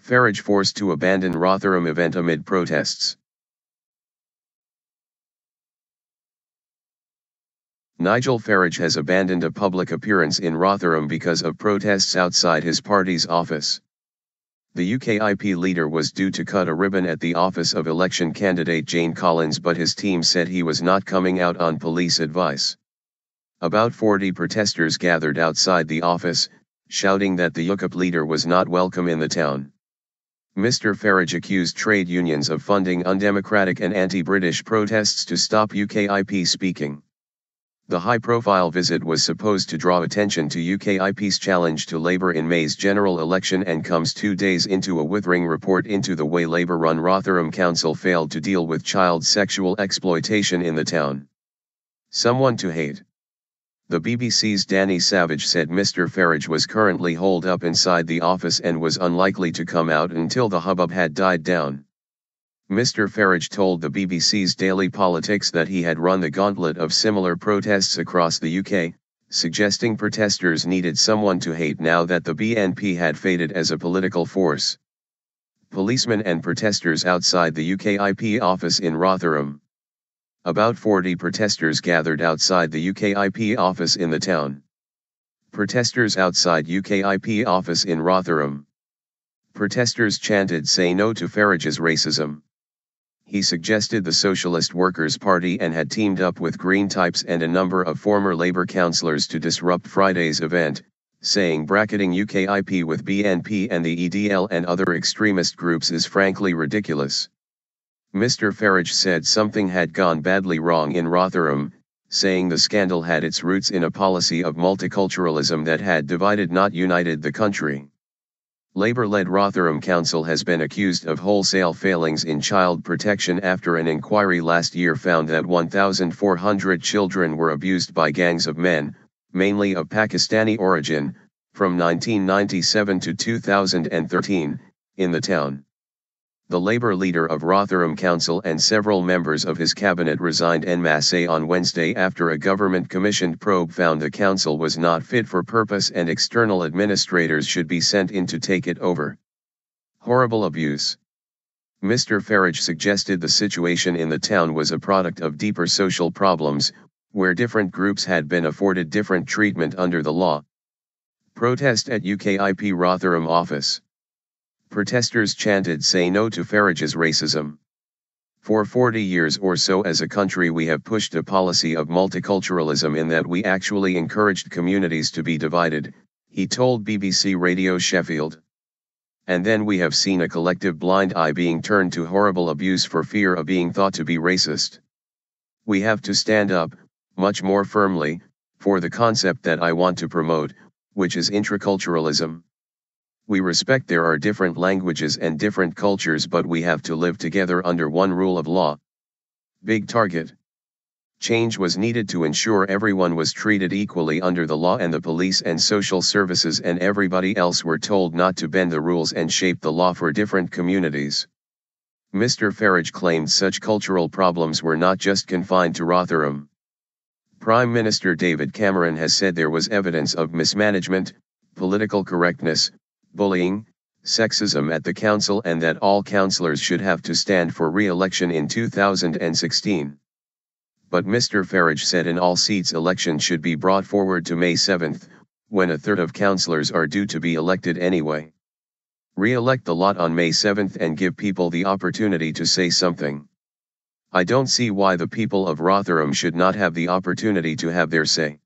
Farage forced to abandon Rotherham event amid protests. Nigel Farage has abandoned a public appearance in Rotherham because of protests outside his party's office. The UKIP leader was due to cut a ribbon at the office of election candidate Jane Collins, but his team said he was not coming out on police advice. About 40 protesters gathered outside the office, shouting that the Ukip leader was not welcome in the town. Mr. Farage accused trade unions of funding undemocratic and anti-British protests to stop UKIP speaking. The high-profile visit was supposed to draw attention to UKIP's challenge to Labour in May's general election and comes 2 days into a withering report into the way Labour-run Rotherham Council failed to deal with child sexual exploitation in the town. Someone to hate. The BBC's Danny Savage said Mr. Farage was currently holed up inside the office and was unlikely to come out until the hubbub had died down. Mr. Farage told the BBC's Daily Politics that he had run the gauntlet of similar protests across the UK, suggesting protesters needed someone to hate now that the BNP had faded as a political force. Policemen and protesters outside the UKIP office in Rotherham. About 40 protesters gathered outside the UKIP office in the town. Protesters outside UKIP office in Rotherham. Protesters chanted "Say no to Farage's racism." He suggested the Socialist Workers' Party and had teamed up with Green types and a number of former Labour councillors to disrupt Friday's event, saying bracketing UKIP with BNP and the EDL and other extremist groups is frankly ridiculous. Mr. Farage said something had gone badly wrong in Rotherham, saying the scandal had its roots in a policy of multiculturalism that had divided not united the country. Labour-led Rotherham Council has been accused of wholesale failings in child protection after an inquiry last year found that 1,400 children were abused by gangs of men, mainly of Pakistani origin, from 1997 to 2013, in the town. The Labour leader of Rotherham Council and several members of his cabinet resigned en masse on Wednesday after a government-commissioned probe found the council was not fit for purpose and external administrators should be sent in to take it over. Horrible abuse. Mr. Farage suggested the situation in the town was a product of deeper social problems, where different groups had been afforded different treatment under the law. Protest at UKIP Rotherham office. Protesters chanted "Say no to Farage's racism." For 40 years or so as a country we have pushed a policy of multiculturalism in that we actually encouraged communities to be divided, he told BBC Radio Sheffield. And then we have seen a collective blind eye being turned to horrible abuse for fear of being thought to be racist. We have to stand up, much more firmly, for the concept that I want to promote, which is intraculturalism. We respect there are different languages and different cultures, but we have to live together under one rule of law. Big target. Change was needed to ensure everyone was treated equally under the law, and the police and social services and everybody else were told not to bend the rules and shape the law for different communities. Mr. Farage claimed such cultural problems were not just confined to Rotherham. Prime Minister David Cameron has said there was evidence of mismanagement, political correctness, bullying, sexism at the council, and that all councillors should have to stand for re-election in 2016. But Mr. Farage said an all-seats election should be brought forward to May 7, when a third of councillors are due to be elected anyway. Re-elect the lot on May 7 and give people the opportunity to say something. I don't see why the people of Rotherham should not have the opportunity to have their say.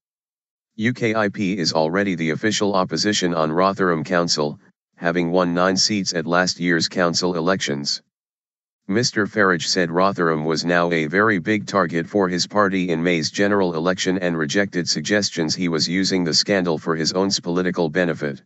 UKIP is already the official opposition on Rotherham Council, having won 9 seats at last year's council elections. Mr. Farage said Rotherham was now a very big target for his party in May's general election and rejected suggestions he was using the scandal for his own political benefit.